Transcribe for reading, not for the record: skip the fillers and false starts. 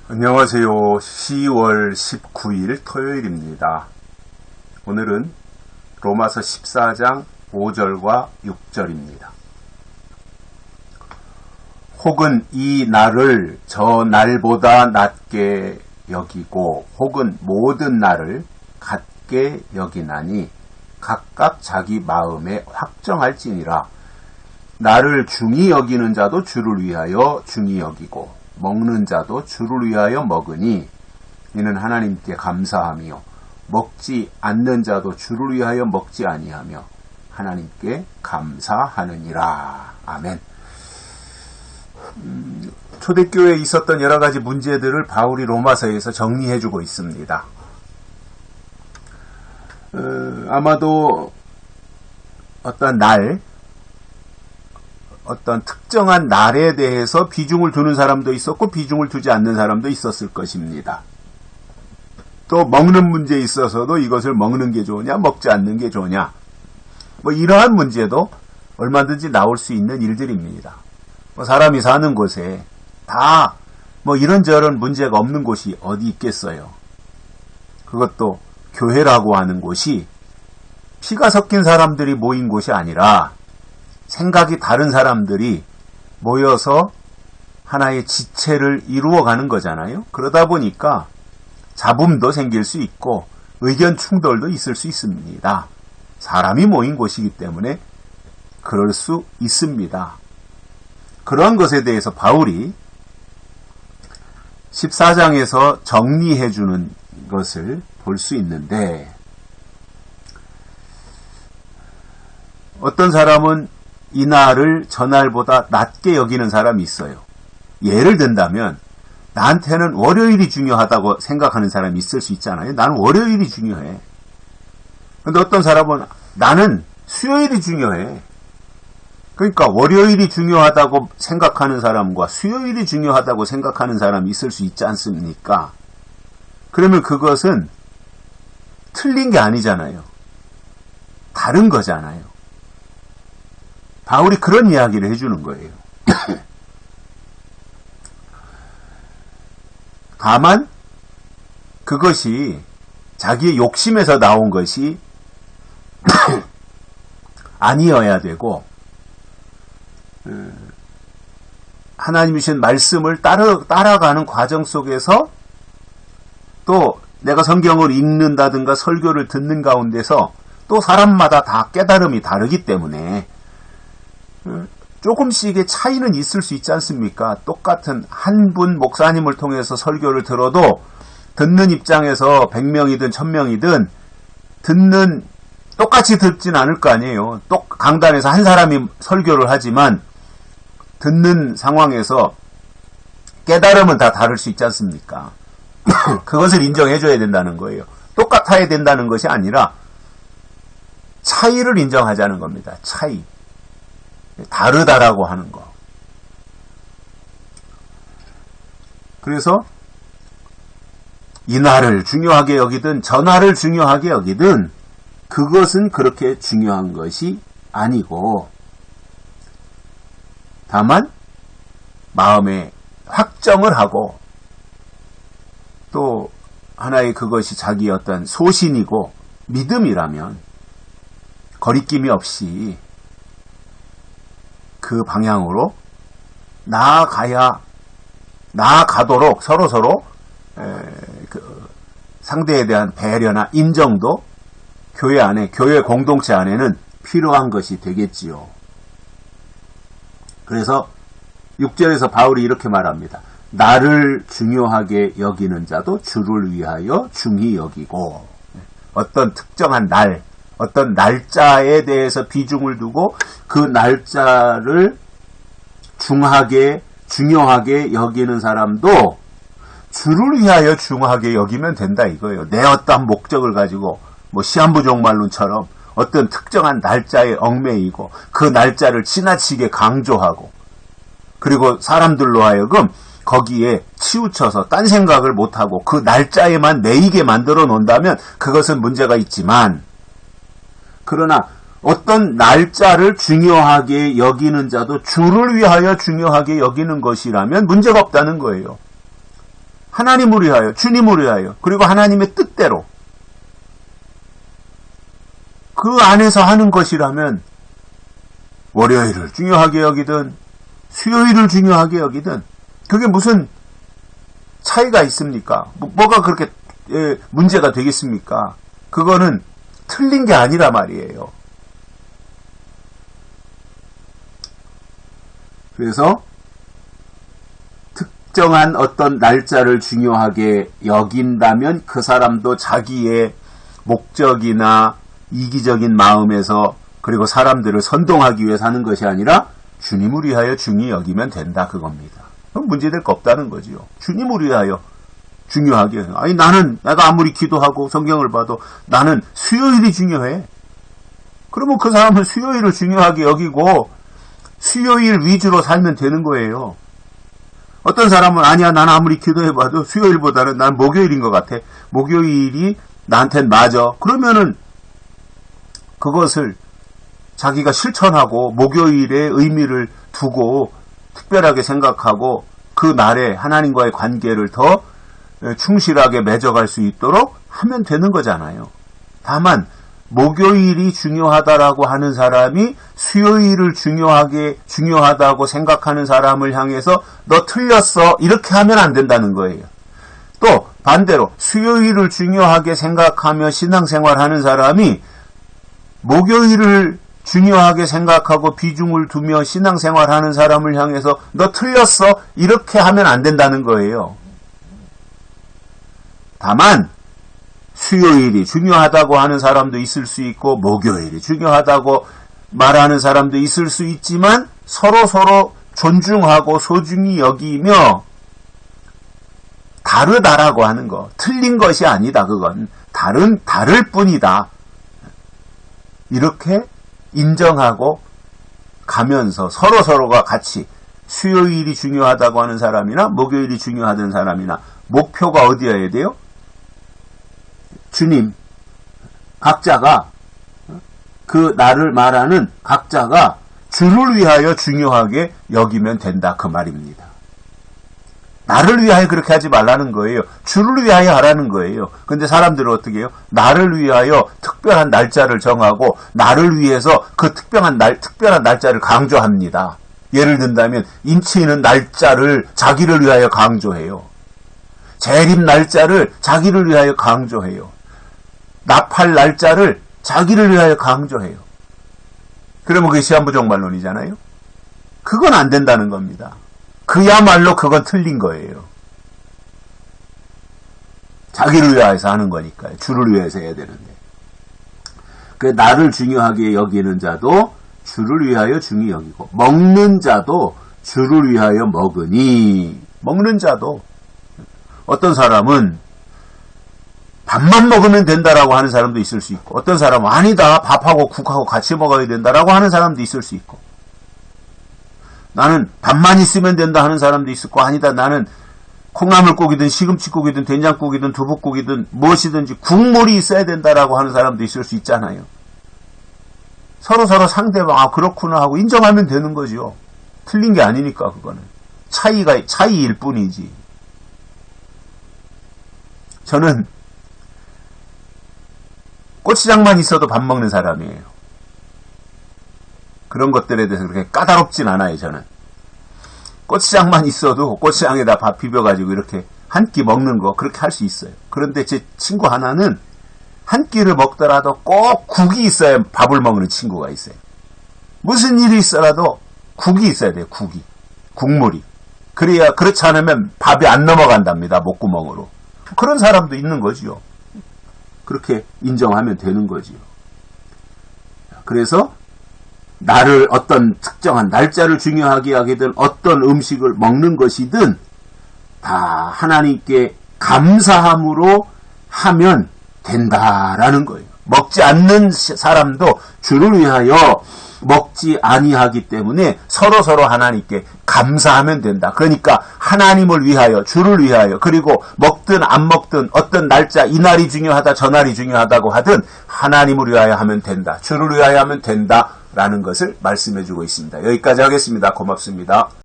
안녕하세요. 10월 19일 토요일입니다. 오늘은 로마서 14장 5절과 6절입니다. 혹은 이 날을 저 날보다 낮게 여기고 혹은 모든 날을 같게 여기나니 각각 자기 마음에 확정할지니라. 나를 중히 여기는 자도 주를 위하여 중히 여기고 먹는 자도 주를 위하여 먹으니 이는 하나님께 감사하며 먹지 않는 자도 주를 위하여 먹지 아니하며 하나님께 감사하느니라. 아멘. 초대교회에 있었던 여러 가지 문제들을 바울이 로마서에서 정리해주고 있습니다. 아마도 어떤 특정한 날에 대해서 비중을 두는 사람도 있었고 비중을 두지 않는 사람도 있었을 것입니다. 또 먹는 문제에 있어서도 이것을 먹는 게 좋으냐 먹지 않는 게 좋으냐 이러한 문제도 얼마든지 나올 수 있는 일들입니다. 사람이 사는 곳에 다 이런저런 문제가 없는 곳이 어디 있겠어요. 그것도 교회라고 하는 곳이 피가 섞인 사람들이 모인 곳이 아니라 생각이 다른 사람들이 모여서 하나의 지체를 이루어가는 거잖아요. 그러다 보니까 잡음도 생길 수 있고 의견 충돌도 있을 수 있습니다. 사람이 모인 곳이기 때문에 그럴 수 있습니다. 그러한 것에 대해서 바울이 14장에서 정리해 주는 것을 볼 수 있는데, 어떤 사람은 이 날을 저날보다 낮게 여기는 사람이 있어요. 예를 든다면 나한테는 월요일이 중요하다고 생각하는 사람이 있을 수 있잖아요. 나는 월요일이 중요해. 근데 어떤 사람은 나는 수요일이 중요해. 그러니까 월요일이 중요하다고 생각하는 사람과 수요일이 중요하다고 생각하는 사람이 있을 수 있지 않습니까? 그러면 그것은 틀린 게 아니잖아요. 다른 거잖아요. 바울이 그런 이야기를 해주는 거예요. 다만 그것이 자기의 욕심에서 나온 것이 아니어야 되고, 하나님이 주신 말씀을 따라가는 과정 속에서 또 내가 성경을 읽는다든가 설교를 듣는 가운데서 또 사람마다 다 깨달음이 다르기 때문에 조금씩의 차이는 있을 수 있지 않습니까? 똑같은 한 분 목사님을 통해서 설교를 들어도 듣는 입장에서 100명이든 1000명이든 똑같이 듣진 않을 거 아니에요. 강단에서 한 사람이 설교를 하지만 듣는 상황에서 깨달음은 다 다를 수 있지 않습니까? 그것을 인정해줘야 된다는 거예요. 똑같아야 된다는 것이 아니라 차이를 인정하자는 겁니다. 차이. 다르다라고 하는 거. 그래서 이 날을 중요하게 여기든 저 날을 중요하게 여기든 그것은 그렇게 중요한 것이 아니고, 다만 마음에 확정을 하고 또 하나의 그것이 자기의 어떤 소신이고 믿음이라면 거리낌이 없이 그 방향으로 나아가도록 서로 상대에 대한 배려나 인정도 교회 공동체 안에는 필요한 것이 되겠지요. 그래서 6절에서 바울이 이렇게 말합니다. 나를 중요하게 여기는 자도 주를 위하여 중히 여기고, 어떤 특정한 날, 어떤 날짜에 대해서 비중을 두고 그 날짜를 중요하게 여기는 사람도 주를 위하여 중하게 여기면 된다 이거예요. 내 어떠한 목적을 가지고 시한부 종말론처럼 어떤 특정한 날짜에 얽매이고 그 날짜를 지나치게 강조하고, 그리고 사람들로 하여금 거기에 치우쳐서 딴 생각을 못하고 그 날짜에만 매이게 만들어 놓는다면 그것은 문제가 있지만, 그러나 어떤 날짜를 중요하게 여기는 자도 주를 위하여 중요하게 여기는 것이라면 문제가 없다는 거예요. 하나님을 위하여, 주님을 위하여, 그리고 하나님의 뜻대로 그 안에서 하는 것이라면 월요일을 중요하게 여기든 수요일을 중요하게 여기든 그게 무슨 차이가 있습니까? 뭐가 그렇게 문제가 되겠습니까? 그거는 틀린 게 아니라 말이에요. 그래서 특정한 어떤 날짜를 중요하게 여긴다면 그 사람도 자기의 목적이나 이기적인 마음에서 그리고 사람들을 선동하기 위해 사는 것이 아니라 주님을 위하여 중히 여기면 된다 그겁니다. 그럼 문제될 거 없다는 거지요. 주님을 위하여 중요하게. 아니 내가 아무리 기도하고 성경을 봐도 나는 수요일이 중요해. 그러면 그 사람은 수요일을 중요하게 여기고 수요일 위주로 살면 되는 거예요. 어떤 사람은 아니야 나는 아무리 기도해봐도 수요일보다는 난 목요일인 것 같아. 목요일이 나한텐 맞아. 그러면은 그것을 자기가 실천하고 목요일의 의미를 두고 특별하게 생각하고 그 날에 하나님과의 관계를 더 충실하게 맺어갈 수 있도록 하면 되는 거잖아요. 다만 목요일이 중요하다라고 하는 사람이 수요일을 중요하다고 생각하는 사람을 향해서 너 틀렸어 이렇게 하면 안 된다는 거예요. 또 반대로 수요일을 중요하게 생각하며 신앙생활하는 사람이 목요일을 중요하게 생각하고 비중을 두며 신앙생활하는 사람을 향해서 너 틀렸어 이렇게 하면 안 된다는 거예요. 다만 수요일이 중요하다고 하는 사람도 있을 수 있고 목요일이 중요하다고 말하는 사람도 있을 수 있지만 서로 존중하고 소중히 여기며 다르다라고 하는 거 틀린 것이 아니다. 그건 다를 뿐이다. 이렇게 인정하고 가면서 서로가 같이 수요일이 중요하다고 하는 사람이나 목요일이 중요하던 사람이나 목표가 어디여야 돼요? 주님, 각자가 그 나를 말하는 각자가 주를 위하여 중요하게 여기면 된다 그 말입니다. 나를 위하여 그렇게 하지 말라는 거예요. 주를 위하여 하라는 거예요. 근데 사람들은 어떻게 해요? 나를 위하여 특별한 날짜를 정하고 나를 위해서 그 특별한 날짜를 강조합니다. 예를 든다면 인치는 날짜를 자기를 위하여 강조해요. 재림 날짜를 자기를 위하여 강조해요. 납할 날짜를 자기를 위하여 강조해요. 그러면 그게 시한부정말론이잖아요. 그건 안 된다는 겁니다. 그야말로 그건 틀린 거예요. 자기를 위해서 하는 거니까요. 주를 위해서 해야 되는데. 그 나를 중요하게 여기는 자도 주를 위하여 중히 여기고 먹는 자도 주를 위하여 먹으니 먹는 자도 어떤 사람은 밥만 먹으면 된다라고 하는 사람도 있을 수 있고 어떤 사람은 아니다 밥하고 국하고 같이 먹어야 된다라고 하는 사람도 있을 수 있고 나는 밥만 있으면 된다 하는 사람도 있었고 아니다 나는 콩나물국이든 시금치국이든 된장국이든 두부국이든 무엇이든지 국물이 있어야 된다라고 하는 사람도 있을 수 있잖아요. 서로 상대방 그렇구나 하고 인정하면 되는 거죠. 틀린 게 아니니까 그거는 차이일 뿐이지. 저는 고추장만 있어도 밥 먹는 사람이에요. 그런 것들에 대해서 그렇게 까다롭진 않아요. 저는 고추장만 있어도 고추장에다 밥 비벼가지고 이렇게 한 끼 먹는 거 그렇게 할 수 있어요. 그런데 제 친구 하나는 한 끼를 먹더라도 꼭 국이 있어야 밥을 먹는 친구가 있어요. 무슨 일이 있어라도 국이 있어야 돼요. 국물이. 그래야 그렇지 않으면 밥이 안 넘어간답니다. 목구멍으로. 그런 사람도 있는 거지요. 그렇게 인정하면 되는 거지요. 그래서 나를 어떤 특정한 날짜를 중요하게 하게든 어떤 음식을 먹는 것이든 다 하나님께 감사함으로 하면 된다라는 거예요. 먹지 않는 사람도 주를 위하여 먹지 아니하기 때문에 서로 하나님께 감사하면 된다. 그러니까 하나님을 위하여 주를 위하여 그리고 먹든 안 먹든 어떤 날짜 이 날이 중요하다 저 날이 중요하다고 하든 하나님을 위하여 하면 된다. 주를 위하여 하면 된다라는 것을 말씀해 주고 있습니다. 여기까지 하겠습니다. 고맙습니다.